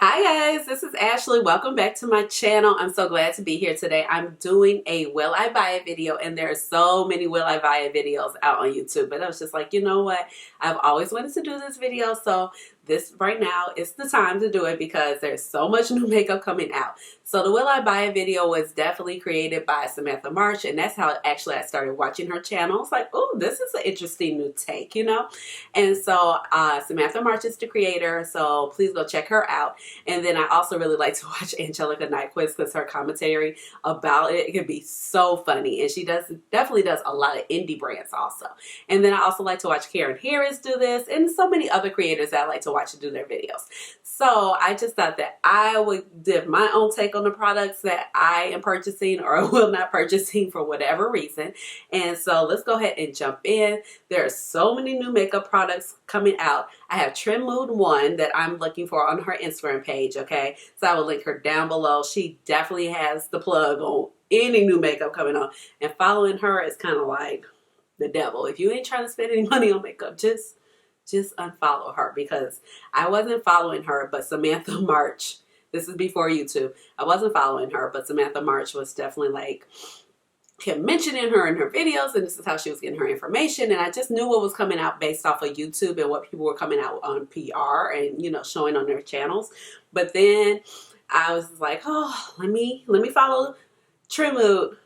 Hi guys, this is Ashley. Welcome back to my channel. I'm so glad to be here today. I'm doing a Will I Buy It video, and there are so many Will I Buy It videos out on YouTube, but I was just like, you know what? I've always wanted to do this video, so this right now is the time to do it because there's so much new makeup coming out. So the Will I Buy It video was definitely created by Samantha March, and that's how actually I started watching her channel. It's like, oh, this is an interesting new take, you know? And so Samantha March is the creator, so please go check her out. And then I also really like to watch Angelica Nyquist because her commentary about it can be so funny. And she definitely does a lot of indie brands also. And then I also like to watch Karen Harris do this and so many other creators that I like to watch do their videos. So I just thought that I would give my own take on the products that I am purchasing or will not purchasing for whatever reason. And so let's go ahead and jump in. There are so many new makeup products coming out. I have Trim Mood 1 that I'm looking for on her Instagram page, okay? So I will link her down below. She definitely has the plug on any new makeup coming on. And following her is kind of like the devil. If you ain't trying to spend any money on makeup, just unfollow her, because I wasn't following her, but Samantha March, this is before YouTube, I wasn't following her, but Samantha March was definitely like, kept mentioning her in her videos, and this is how she was getting her information, and I just knew what was coming out based off of YouTube and what people were coming out on PR and, you know, showing on their channels. But then I was like, oh, let me follow Trim Mood.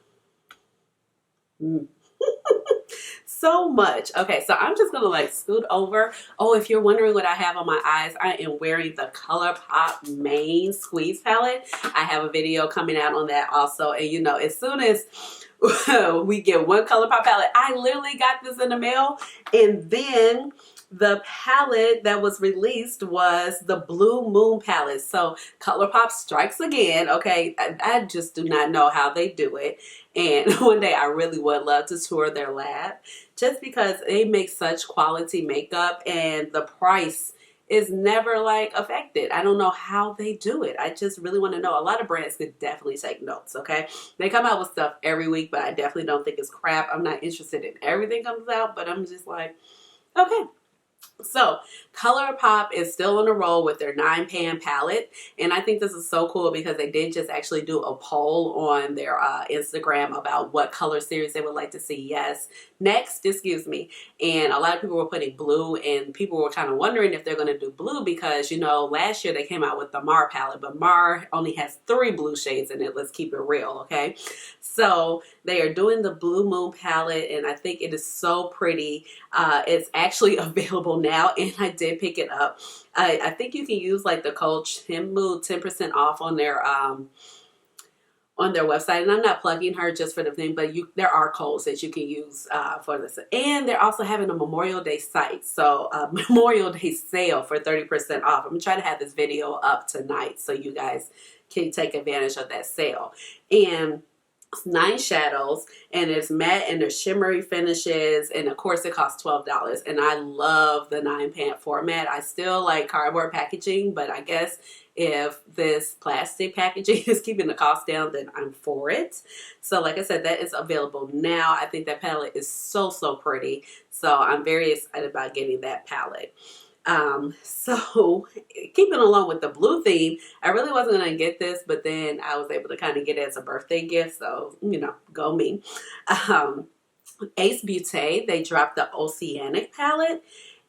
So much. Okay, so I'm just gonna like scoot over. Oh, if you're wondering what I have on my eyes, I am wearing the Colourpop Main Squeeze palette. I have a video coming out on that also, and you know, as soon as we get one Colourpop palette, I literally got this in the mail, and then the palette that was released was the Blue Moon palette. So Colourpop strikes again. Okay, I just do not know how they do it. And one day I really would love to tour their lab, just because they make such quality makeup and the price is never like affected. I don't know how they do it. I just really want to know. A lot of brands could definitely take notes, okay? They come out with stuff every week, but I definitely don't think it's crap. I'm not interested in everything comes out, but I'm just like, okay. So Colourpop is still on a roll with their 9-pan palette, and I think this is so cool because they did just actually do a poll on their Instagram about what color series they would like to see next, excuse me. And a lot of people were putting blue, and people were kind of wondering if they're going to do blue because, you know, last year they came out with the Mar palette, but Mar only has 3 blue shades in it. Let's keep it real, okay? So they are doing the Blue Moon palette, and I think it is so pretty. It's actually available now, and I did pick it up. I think you can use like the code Trim Mood 10% off on their website, and I'm not plugging her just for the thing, but there are codes that you can use for this. And they're also having a Memorial Day site, so Memorial Day sale for 30% off. I'm gonna try to have this video up tonight so you guys can take advantage of that sale. And 9 shadows, and it's matte and there's shimmery finishes, and of course it costs $12. And I love the 9-pan format. I still like cardboard packaging, but I guess if this plastic packaging is keeping the cost down, then I'm for it. So like I said, that is available now. I think that palette is so pretty, so I'm very excited about getting that palette. So keeping along with the blue theme, I really wasn't going to get this, but then I was able to kind of get it as a birthday gift. So, you know, go me. Ace Beaute, they dropped the Oceananic palette,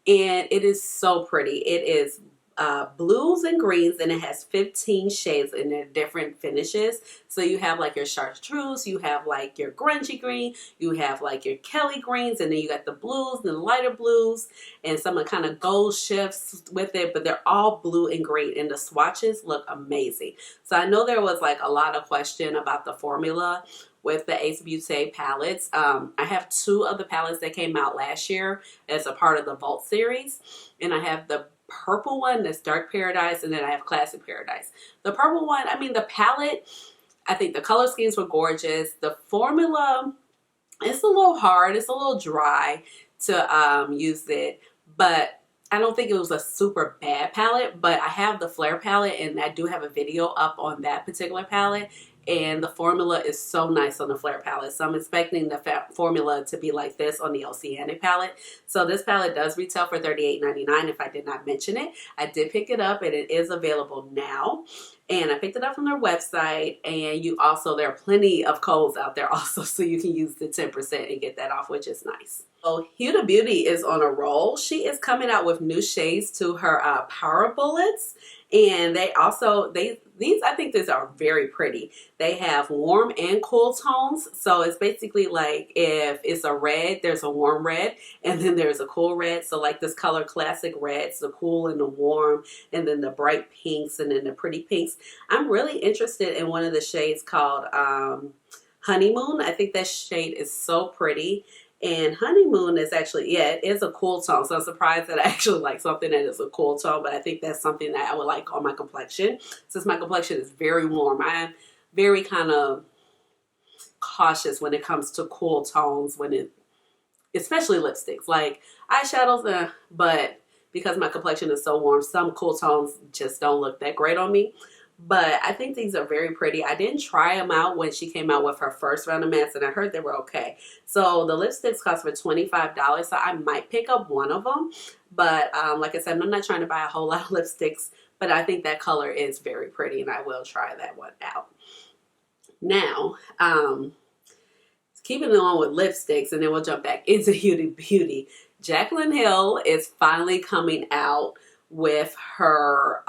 and it is so pretty. It is blues and greens, and it has 15 shades in their different finishes. So you have like your chartreuse, you have like your grungy green, you have like your Kelly greens, and then you got the blues and the lighter blues and some kind of gold shifts with it, but they're all blue and green, and the swatches look amazing. So I know there was like a lot of question about the formula with the Ace Beaute palettes. I have 2 of the palettes that came out last year as a part of the Vault series, and I have the purple one that's Dark Paradise, and then I have Classic Paradise. The purple one, I mean, the palette, I think the color schemes were gorgeous. The formula, it's a little hard, it's a little dry to use it, but I don't think it was a super bad palette. But I have the Flare palette, and I do have a video up on that particular palette, and the formula is so nice on the Flare palette. So I'm expecting the formula to be like this on the Oceananic palette. So this palette does retail for $38.99 if I did not mention it. I did pick it up and it is available now. And I picked it up from their website, and there are plenty of codes out there also, so you can use the 10% and get that off, which is nice. So Huda Beauty is on a roll. She is coming out with new shades to her Power Bullets, and these I think these are very pretty. They have warm and cool tones, so it's basically like if it's a red, there's a warm red, and then there's a cool red. So like this color Classic Reds, the cool and the warm, and then the bright pinks, and then the pretty pinks. I'm really interested in one of the shades called Honeymoon. I think that shade is so pretty. And Honeymoon is actually, yeah, it is a cool tone. So I'm surprised that I actually like something that is a cool tone. But I think that's something that I would like on my complexion. Since my complexion is very warm, I am very kind of cautious when it comes to cool tones, especially lipsticks. Like eyeshadows, but because my complexion is so warm, some cool tones just don't look that great on me. But I think these are very pretty. I didn't try them out when she came out with her first round of mattes, and I heard they were okay. So the lipsticks cost for $25, so I might pick up one of them. But like I said, I'm not trying to buy a whole lot of lipsticks, but I think that color is very pretty, and I will try that one out. Now, keeping on with lipsticks, and then we'll jump back into Huda Beauty. Jaclyn Hill is finally coming out with her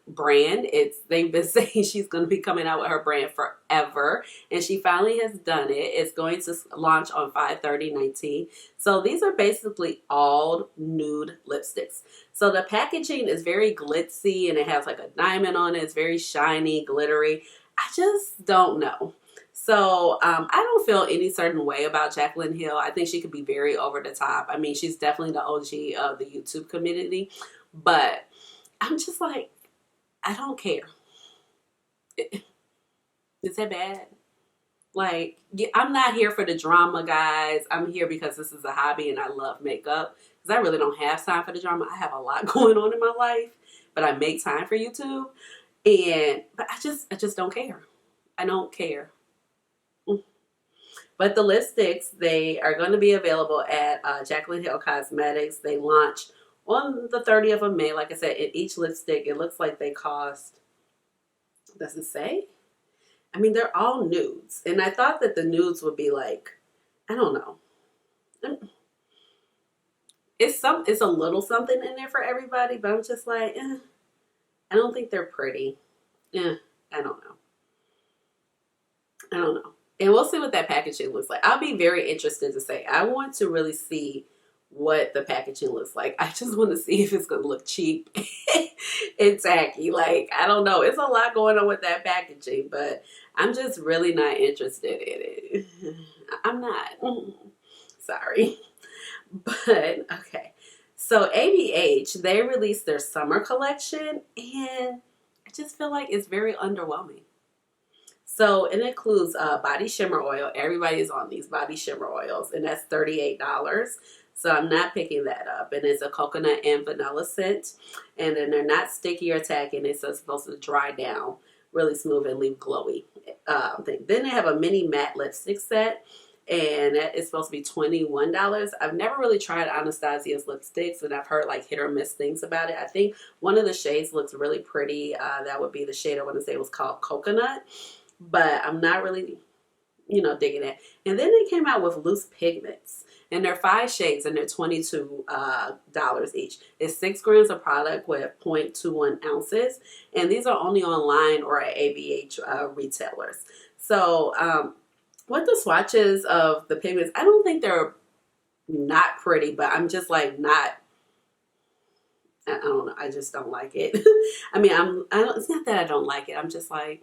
brand. They've been saying she's going to be coming out with her brand forever, and she finally has done it. It's going to launch on 5/30/19. So these are basically all nude lipsticks. So the packaging is very glitzy, and it has like a diamond on it. It's very shiny, glittery. I just don't know. So I don't feel any certain way about Jaclyn Hill. I think she could be very over the top. I mean, she's definitely the OG of the YouTube community. But I'm just like, I don't care. Is that bad? Like, I'm not here for the drama, guys. I'm here because this is a hobby and I love makeup. Because I really don't have time for the drama. I have a lot going on in my life, but I make time for YouTube. But I just don't care. I don't care. But the lipsticks, they are going to be available at Jaclyn Hill Cosmetics. They launch on the 30th of May. Like I said, in each lipstick, it looks like they cost, does it say? I mean, they're all nudes. And I thought that the nudes would be like, I don't know. It's a little something in there for everybody, but I'm just like, I don't think they're pretty. I don't know. And we'll see what that packaging looks like. I'll be very interested to say. I want to really see what the packaging looks like. I just want to see if it's going to look cheap and tacky. Like, I don't know. It's a lot going on with that packaging, but I'm just really not interested in it. I'm not. Sorry. But, okay. So, ABH, they released their summer collection, and I just feel like it's very underwhelming. So it includes body shimmer oil. Everybody's on these body shimmer oils, and that's $38. So I'm not picking that up. And it's a coconut and vanilla scent. And then they're not sticky or tacky. It's supposed to dry down really smooth and leave glowy thing. Then they have a mini matte lipstick set. And that is supposed to be $21. I've never really tried Anastasia's lipsticks, and I've heard like hit or miss things about it. I think one of the shades looks really pretty. That would be the shade I want to say was called Coconut. But I'm not really, digging it. And then they came out with loose pigments. And they're 5 shades, and they're $22 each. It's 6 grams of product with 0.21 ounces. And these are only online or at ABH retailers. So with the swatches of the pigments, I don't think they're not pretty, but I'm just like I don't know. I just don't like it. I mean, it's not that I don't like it. I'm just like,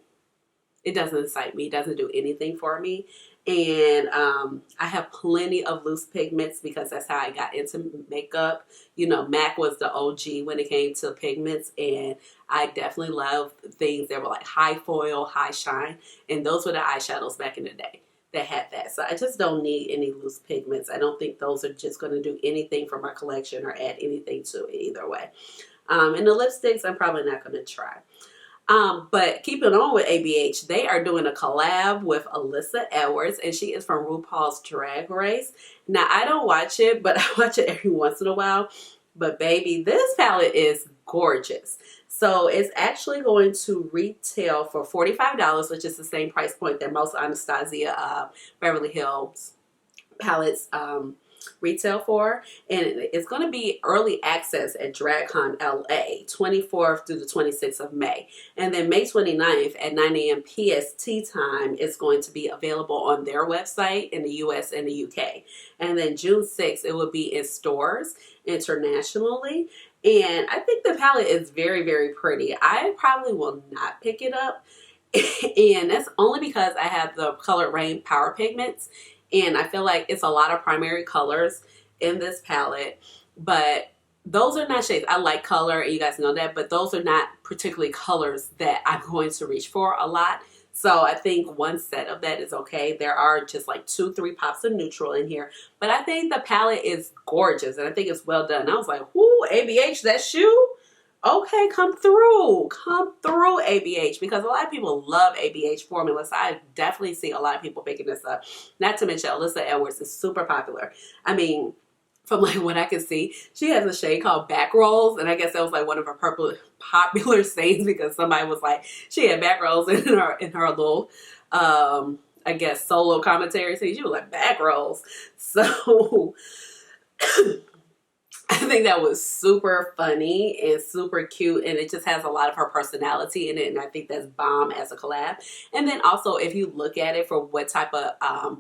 it doesn't excite me. It doesn't do anything for me. And I have plenty of loose pigments because that's how I got into makeup. MAC was the OG when it came to pigments. And I definitely love things that were like high foil, high shine. And those were the eyeshadows back in the day that had that. So I just don't need any loose pigments. I don't think those are just going to do anything for my collection or add anything to it either way. And the lipsticks, I'm probably not going to try. But keeping on with ABH, they are doing a collab with Alyssa Edwards, and she is from RuPaul's Drag Race. Now, I don't watch it, but I watch it every once in a while. But baby, this palette is gorgeous. So it's actually going to retail for $45, which is the same price point that most Anastasia Beverly Hills palettes retail for, and it's going to be early access at DragCon LA 24th through the 26th of May, and then May 29th at 9 a.m. PST time is going to be available on their website in the US and the UK, and then June 6th it will be in stores internationally. And I think the palette is very, very pretty. I probably will not pick it up, and that's only because I have the Colored Rain Power Pigments, and I feel like it's a lot of primary colors in this palette, but those are not shades. I like color, and you guys know that, but those are not particularly colors that I'm going to reach for a lot. So I think one set of that is okay. There are just like 2-3 pops of neutral in here, but I think the palette is gorgeous, and I think it's well done. I was like, whoo, ABH, that shoe? Okay, come through ABH, because a lot of people love ABH formulas. I definitely see a lot of people picking this up. Not to mention Alyssa Edwards is super popular. I mean, from like what I can see, she has a shade called Back Rolls, and I guess that was like one of her popular sayings, because somebody was like, she had back rolls in her little I guess solo commentary. So she was like, back rolls. So I think that was super funny and super cute, and it just has a lot of her personality in it, and I think that's bomb as a collab. And then also, if you look at it for what type of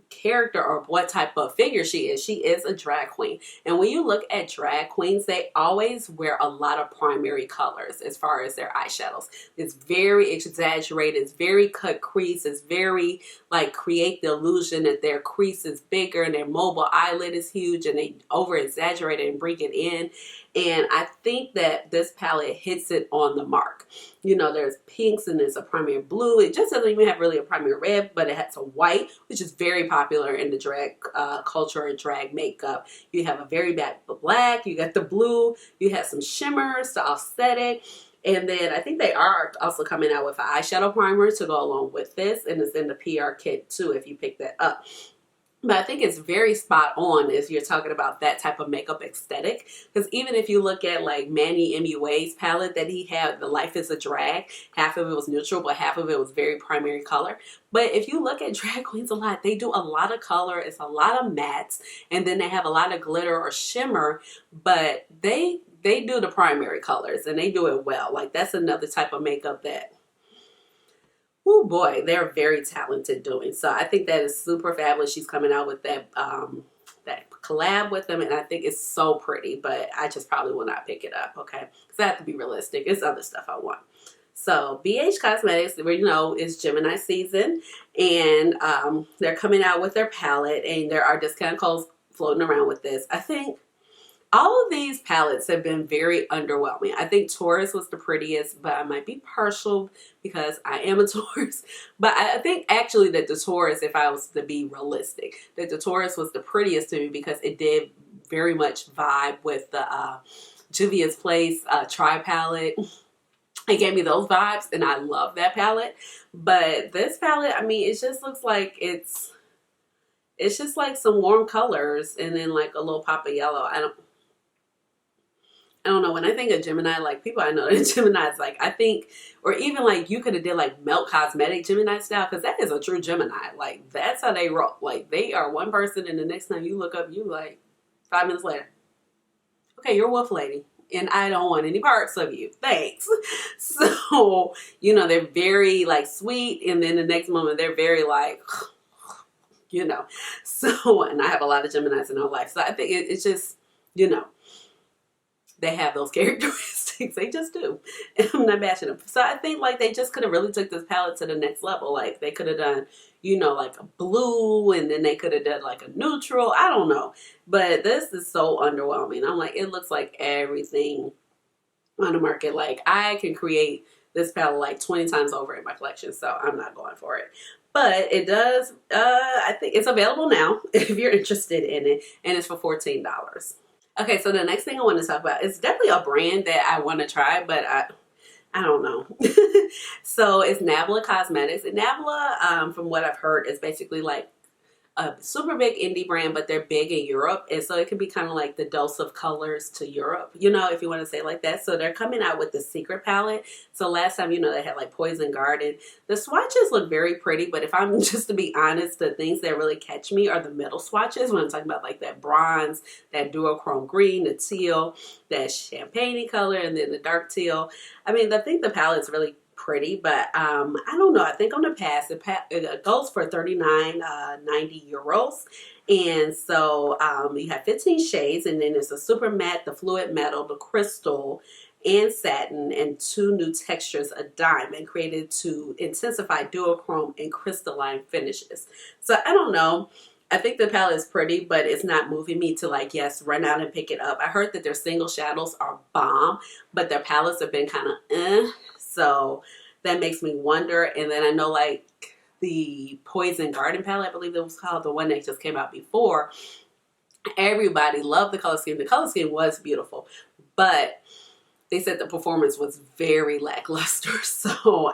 character or what type of figure she is a drag queen. And when you look at drag queens, they always wear a lot of primary colors as far as their eyeshadows. It's very exaggerated, it's very cut crease, it's very like create the illusion that their crease is bigger and their mobile eyelid is huge, and they over exaggerate it and bring it in. And I think that this palette hits it on the mark. You know, there's pinks and there's a primary blue. It just doesn't even have really a primary red, but it has a white, which is very popular in the drag culture and drag makeup. You have a very bad black, you got the blue, you have some shimmers to offset it. And then I think they are also coming out with an eyeshadow primer to go along with this, and it's in the PR kit too if you pick that up. But I think it's very spot on if you're talking about that type of makeup aesthetic. Because even if you look at like Manny MUA's palette that he had, the Life is a Drag, half of it was neutral, but half of it was very primary color. But if you look at drag queens a lot, they do a lot of color. It's a lot of mattes. And then they have a lot of glitter or shimmer. But they do the primary colors, and they do it well. Like, that's another type of makeup that, oh boy, they're very talented doing. So I think that is super fabulous. She's coming out with that that collab with them, and I think it's so pretty, but I just probably will not pick it up, okay? Because I have to be realistic. It's other stuff I want. So BH Cosmetics, you know, is Gemini season, and they're coming out with their palette, and there are discount codes floating around with this. I think all of these palettes have been very underwhelming. I think Taurus was the prettiest, but I might be partial because I am a Taurus. But I think actually that the Taurus, if I was to be realistic, that the Taurus was the prettiest to me because it did very much vibe with the Juvia's Place tri-palette. It gave me those vibes, and I love that palette. But this palette, I mean, it just looks like it's just like some warm colors and then like a little pop of yellow. I don't know, when I think of Gemini, like people I know that Gemini's like, I think, or even like you could have did like Melt Cosmetic Gemini style, because that is a true Gemini. Like, that's how they roll. Like, they are one person, and the next time you look up, you like 5 minutes later, okay, you're a wolf lady, and I don't want any parts of you. Thanks. So, you know, they're very like sweet, and then the next moment they're very like, you know. So, and I have a lot of Geminis in our life. So I think it's just, you know, they have those characteristics. They just do. And I'm not bashing them. So I think like they just could have really took this palette to the next level. Like, they could have done, you know, like a blue, and then they could have done like a neutral. I don't know. But this is so underwhelming. I'm like, it looks like everything on the market. Like, I can create this palette like 20 times over in my collection. So I'm not going for it. But it does, I think it's available now if you're interested in it. And it's for $14. Okay, so the next thing I want to talk about is definitely a brand that I want to try, but I don't know. So it's Nabla Cosmetics. And Nabla, from what I've heard, is basically like a super big indie brand, but they're big in Europe. And so it can be kind of like the dose of colors to Europe, you know, if you want to say it like that. So they're coming out with the Secret palette. So last time, you know, they had like Poison Garden. The swatches look very pretty, but if I'm just to be honest, the things that really catch me are the middle swatches when I'm talking about like that bronze, that duochrome green, the teal, that champagne color, and then the dark teal. I mean, I think the palette's really pretty, but I don't know. I think on the pass it goes for 39.90 euros, and so you have 15 shades, and then there's a super matte, the fluid metal, the crystal, and satin, and 2 new textures, a diamond, created to intensify duochrome and crystalline finishes. So I don't know. I think the palette is pretty, but it's not moving me to like, yes, run out and pick it up. I heard that their single shadows are bomb, but their palettes have been kind of so that makes me wonder. And then I know like the Poison Garden palette, I believe it was called, the one that just came out before, everybody loved the color scheme. The color scheme was beautiful, but they said the performance was very lackluster. So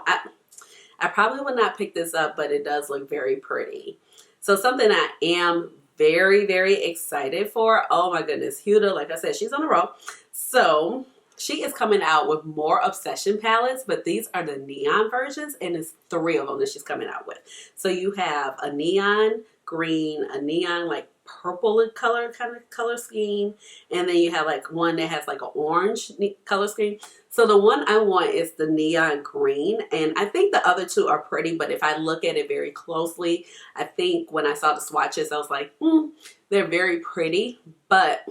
I probably would not pick this up, but it does look very pretty. So something I am very, very excited for. Oh my goodness. Huda, like I said, she's on the roll. So she is coming out with more Obsession palettes, but these are the neon versions, and it's 3 of them that she's coming out with. So you have a neon green, a neon like purple color kind of color scheme, and then you have like one that has like an orange color scheme. So the one I want is the neon green, and I think the other 2 are pretty, but if I look at it very closely, I think when I saw the swatches, I was like, they're very pretty, but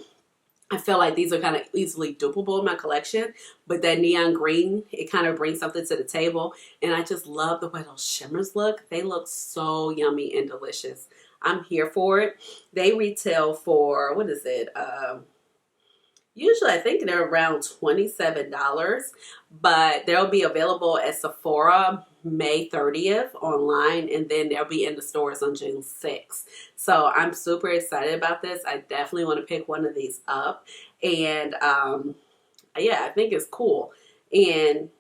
I feel like these are kind of easily dupable in my collection, but that neon green, it kind of brings something to the table, and I just love the way those shimmers look. They look so yummy and delicious. I'm here for it. They retail for, what is it? Usually I think they're around $27, but they'll be available at Sephora May 30th online, and then they'll be in the stores on June 6th. So I'm super excited about this. I definitely want to pick one of these up, and yeah, I think it's cool. And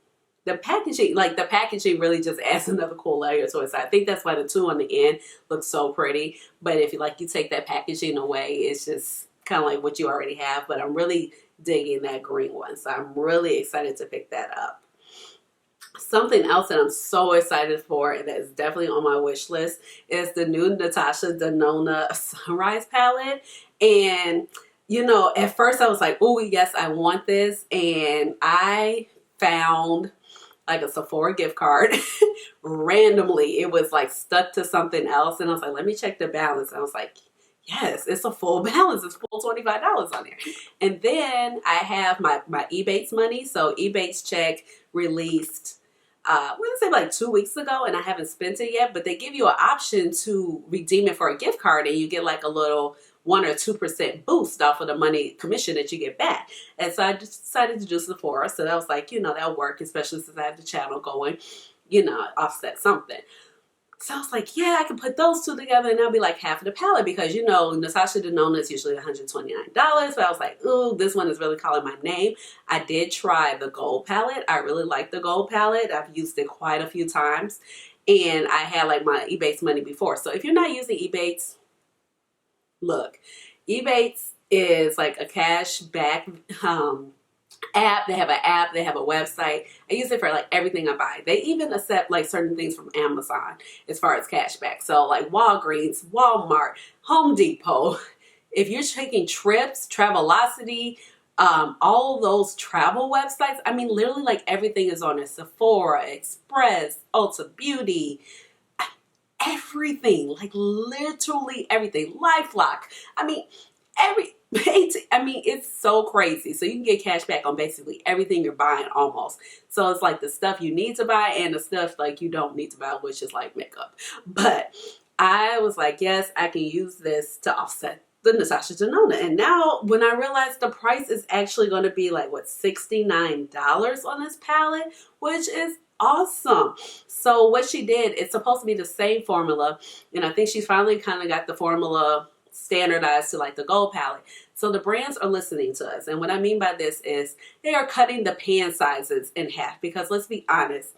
the packaging really just adds another cool layer to it. So I think that's why the 2 on the end look so pretty. But if you take that packaging away, it's just kind of like what you already have. But I'm really digging that green one, so I'm really excited to pick that up. Something else that I'm so excited for, and that is definitely on my wish list, is the new Natasha Denona Sunrise palette. And you know, at first I was like, oh yes, I want this, and I found like a Sephora gift card randomly. It was like stuck to something else, and I was like, let me check the balance. And I was like, yes, it's a full balance. It's full $25 on there. And then I have my Ebates money. So Ebates check released, what did I say, like 2 weeks ago, and I haven't spent it yet. But they give you an option to redeem it for a gift card, and you get like a little 1 or 2% boost off of the money commission that you get back. And so I just decided to do Sephora. So that was like, you know, that'll work, especially since I have the channel going, you know, offset something. So I was like, yeah, I can put those 2 together and that'll be like half of the palette, because, you know, Natasha Denona is usually $129. But I was like, ooh, this one is really calling my name. I did try the gold palette. I really like the gold palette. I've used it quite a few times. And I had like my Ebates money before. So if you're not using Ebates, look, Ebates is like a cash back app. They have an app, they have a website. I use it for like everything I buy. They even accept like certain things from Amazon as far as cashback. So like Walgreens, Walmart, Home Depot. If you're taking trips, Travelocity, all those travel websites, I mean, literally like everything is on there. Sephora, Express, Ulta Beauty, everything, like literally everything. LifeLock. I mean, it's so crazy. So you can get cash back on basically everything you're buying almost. So it's like the stuff you need to buy and the stuff like you don't need to buy, which is like makeup. But I was like, yes, I can use this to offset the Natasha Denona. And now when I realized the price is actually going to be like, what, $69 on this palette, which is awesome. So what she did, it's supposed to be the same formula. And I think she's finally kind of got the formula standardized to like the gold palette. So the brands are listening to us. And what I mean by this is they are cutting the pan sizes in half, because let's be honest,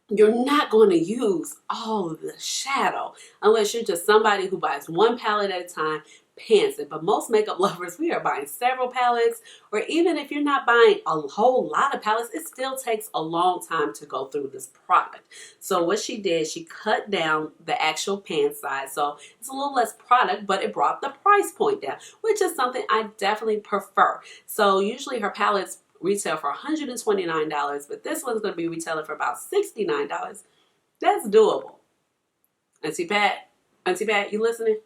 you're not going to use all of the shadow unless you're just somebody who buys one palette at a time, pans it. But most makeup lovers, we are buying several palettes, or even if you're not buying a whole lot of palettes, it still takes a long time to go through this product. So what she did, she cut down the actual pan size. So it's a little less product, but it brought the price point down, which is something I definitely prefer. So usually her palettes retail for $129, but this one's going to be retailing for about $69. That's doable. Auntie Pat, you listening?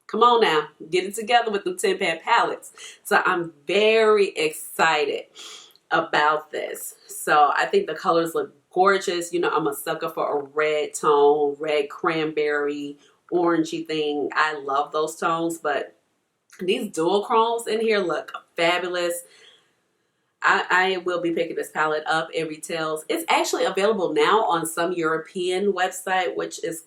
Come on now, get it together with the 10 pan palettes. So I'm very excited about this. So I think the colors look gorgeous. You know, I'm a sucker for a red tone, red cranberry, orangey thing. I love those tones, but these dual chromes in here look fabulous. I will be picking this palette up. It retails. It's actually available now on some European website, which is,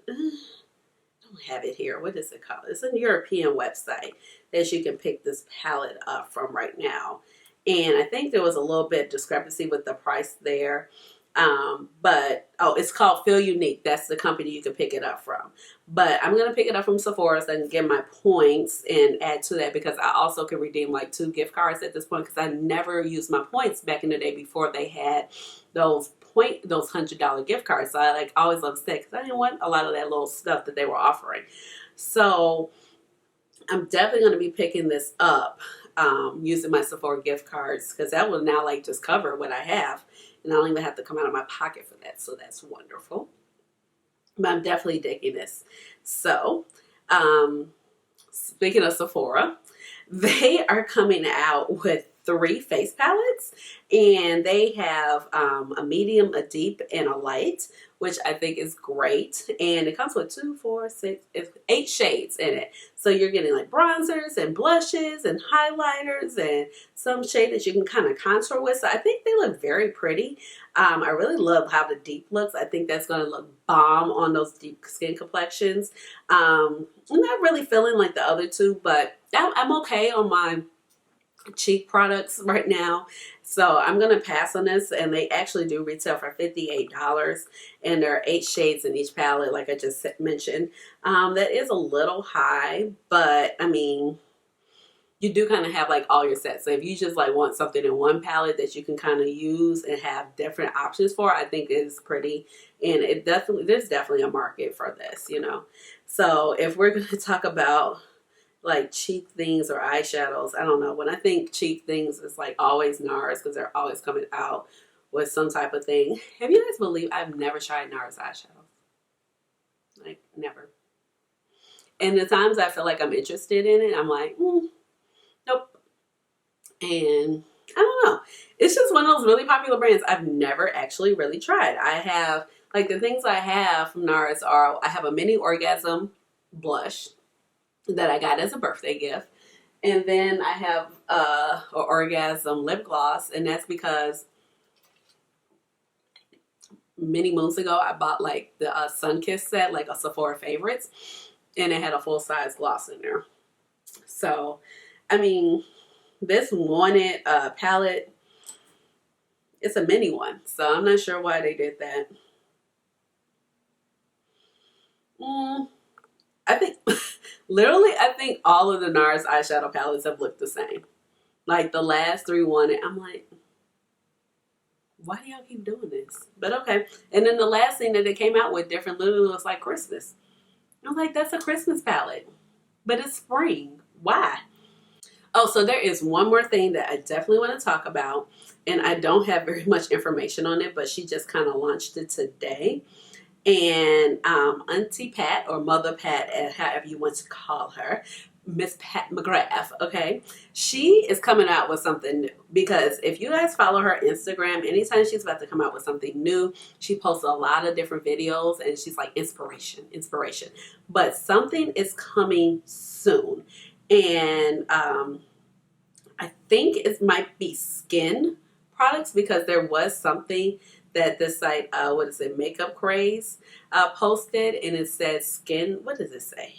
I don't have it here. What is it called? It's a European website that you can pick this palette up from right now. And I think there was a little bit discrepancy with the price there. But it's called Feel Unique. That's the company you can pick it up from. But I'm going to pick it up from Sephora so I can get my points and add to that, because I also can redeem like 2 gift cards at this point, because I never used my points back in the day before they had those $100 gift cards. So I always loved that, because I didn't want a lot of that little stuff that they were offering. So I'm definitely going to be picking this up using my Sephora gift cards, because that will now just cover what I have. And I don't even have to come out of my pocket for that. So that's wonderful. But I'm definitely digging this. So, speaking of Sephora, they are coming out with 3 face palettes. And they have a medium, a deep, and a light, which I think is great. And it comes with 2, 4, 6, 8 shades in it. So you're getting like bronzers and blushes and highlighters and some shade that you can kind of contour with. So I think they look very pretty. I really love how the deep looks. I think that's going to look bomb on those deep skin complexions. I'm not really feeling like the other 2, but I'm okay on my cheek products right now. So I'm going to pass on this, and they actually do retail for $58, and there are 8 shades in each palette, like I just mentioned. That is a little high, but I mean, you do kind of have all your sets. So if you just want something in one palette that you can kind of use and have different options for, I think is pretty. And there's definitely a market for this, you know. So if we're going to talk about cheek things or eyeshadows, I don't know. When I think cheek things, it's always Nars, because they're always coming out with some type of thing. Have you guys believe I've never tried Nars eyeshadow? Never. And the times I feel like I'm interested in it, I'm like, nope. And I don't know. It's just one of those really popular brands I've never actually really tried. I have, the things I have from Nars are, I have a mini orgasm blush that I got as a birthday gift. And then I have an orgasm lip gloss, and that's because many moons ago I bought the Sunkissed set, a Sephora Favorites, and it had a full-size gloss in there. So, I mean, this Wanted palette, it's a mini one, so I'm not sure why they did that. I think, literally, I think all of the Nars eyeshadow palettes have looked the same. The last 3 Wanted, I'm like, why do y'all keep doing this? But okay. And then the last thing that they came out with different literally looks like Christmas. I'm like, that's a Christmas palette. But it's spring. Why? Oh, so there is one more thing that I definitely want to talk about. And I don't have very much information on it, but she just kind of launched it today. And Auntie Pat, or Mother Pat, however you want to call her, Miss Pat McGrath, okay? She is coming out with something new, because if you guys follow her Instagram, anytime she's about to come out with something new, she posts a lot of different videos, and she's like, inspiration. But something is coming soon. And I think it might be skin products, because there was something that this site, what is it, Makeup Craze, posted, and it said skin, what does it say?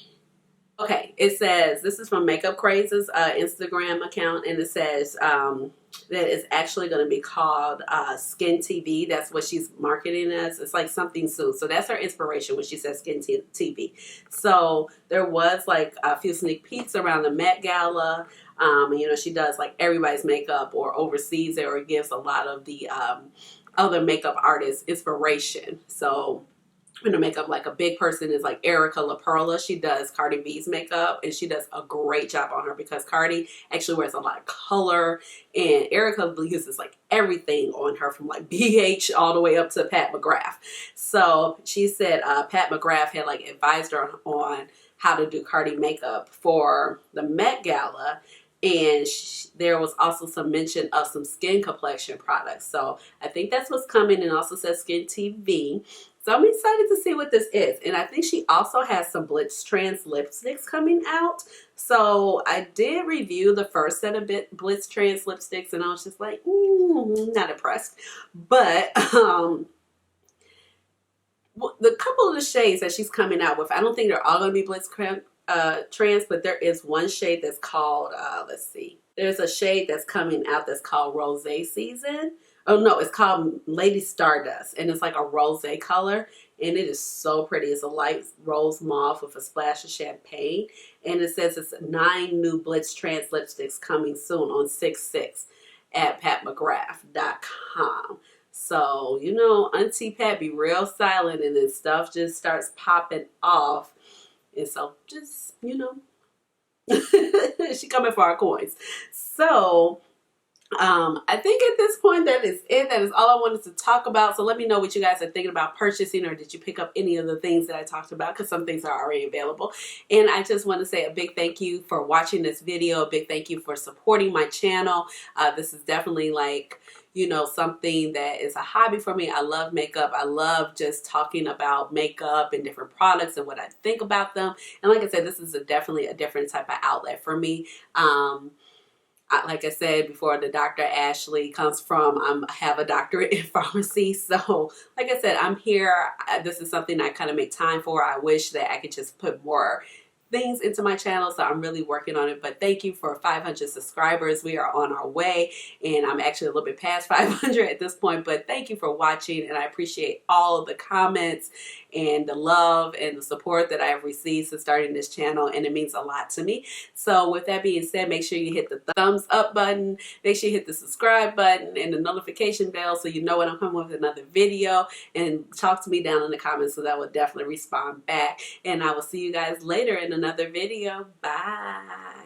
Okay, it says, this is from Makeup Craze's Instagram account, and it says that it's actually going to be called Skin TV. That's what she's marketing as. It's like something soon. So that's her inspiration when she says Skin TV. So there was like a few sneak peeks around the Met Gala. You know, she does like everybody's makeup or oversees it or gives a lot of the other makeup artists inspiration. So in the makeup, like a big person is like Erica La Perla. She does Cardi B's makeup, and she does a great job on her because Cardi actually wears a lot of color, and Erica uses like everything on her from like BH all the way up to Pat McGrath. So she said Pat McGrath had like advised her on how to do Cardi makeup for the Met Gala. And there was also some mention of some skin complexion products. So I think that's what's coming, and also says Skin TV. So I'm excited to see what this is. And I think she also has some Blitz Trance lipsticks coming out. So I did review the first set of Blitz Trance lipsticks, and I was just like, not impressed. But the couple of the shades that she's coming out with, I don't think they're all going to be Blitz Trance, but there is one shade that's called, let's see. There's a shade that's coming out that's called Rosé Season. Oh no, it's called Lady Stardust, and it's like a rosé color, and it is so pretty. It's a light rose mauve with a splash of champagne, and it says it's 9 new Blitz Trance lipsticks coming soon on 6/6 at patmcgrath.com. So, you know, Auntie Pat be real silent, and then stuff just starts popping off, and so just, you know, she coming for our coins. So I think at this point that is it. That is all I wanted to talk about. So let me know what you guys are thinking about purchasing, or did you pick up any of the things that I talked about, because some things are already available. And I just want to say a big thank you for watching this video. A big thank you for supporting my channel. This is definitely like, you know, something that is a hobby for me. I love makeup. I love just talking about makeup and different products and what I think about them. And like I said, this is definitely a different type of outlet for me. Like I said before, the Dr. Ashleigh comes from, I have a doctorate in pharmacy. So like I said, I'm here. This is something I kind of make time for. I wish that I could just put more things into my channel, so I'm really working on it. But thank you for 500 subscribers. We are on our way, and I'm actually a little bit past 500 at this point. But thank you for watching, and I appreciate all of the comments and the love and the support that I have received since starting this channel, and it means a lot to me. So with that being said, make sure you hit the thumbs up button, make sure you hit the subscribe button and the notification bell so you know when I'm coming with another video, and talk to me down in the comments, so that I will definitely respond back. And I will see you guys later in another video. Bye.